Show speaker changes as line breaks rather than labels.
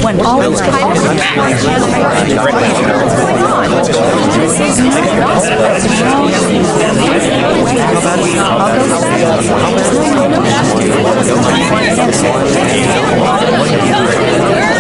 when all this kind of what's going on? This is not gospel. I'll go